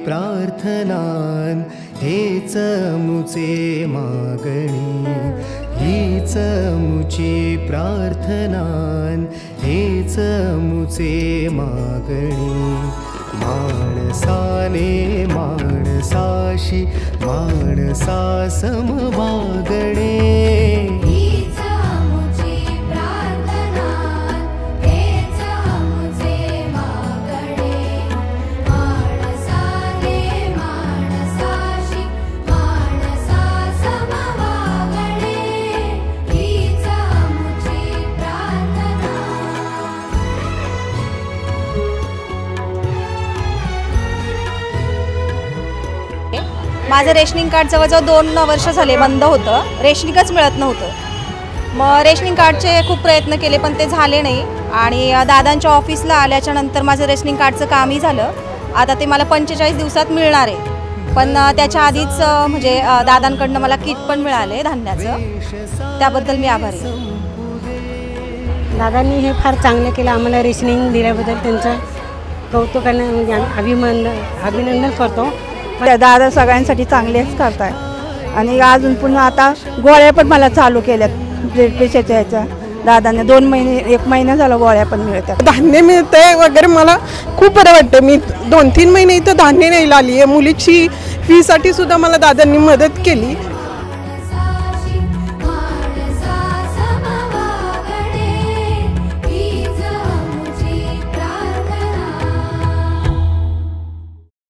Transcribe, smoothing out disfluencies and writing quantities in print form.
प्रार्थनान हेच मुचे मागणी, हीच मुची प्रार्थनान हेच मुचे मागणी। माणसाने माणसाशी माणसा सम वागणे, माझं रेशनिंग कार्ड जवळजवळ 2 वर्ष झाले बंद होतं, रेशनिंगच मिळत नव्हतं। मग रेशनिंग कार्डचे खूप प्रयत्न केले पण ते झाले नाही आणि दादांच्या ऑफिसला आल्याच्या नंतर माझं रेशनिंग कार्डचं कामही झालं। आता ते मला 45 दिवसात मिळणार आहे, पण त्याच्या आधीच म्हणजे दादांकडनं मला किट पण मिळाले धान्याचं, त्याबद्दल मी आभारी आहे। दादांनी हे फार चांगलं केलं, आम्हाला रेशनिंग दिल्याबद्दल त्यांचं कौतुकाने अभिनंदन करतो। दादा सगळ्यांसाठी चांगलेच करताय आणि अजून पुन्हा आता गोळ्या पण मला चालू केल्यात ब्लड प्रेशरच्या ह्याच्या। दादांनी 1 महिना झाला गोळ्या पण मिळतात, धान्य मिळतंय वगैरे, मला खूप बरं वाटतं। मी 2-3 महिने इथं धान्य नाही आली आहे, मुलीची फीसाठी सुद्धा मला दादांनी मदत केली।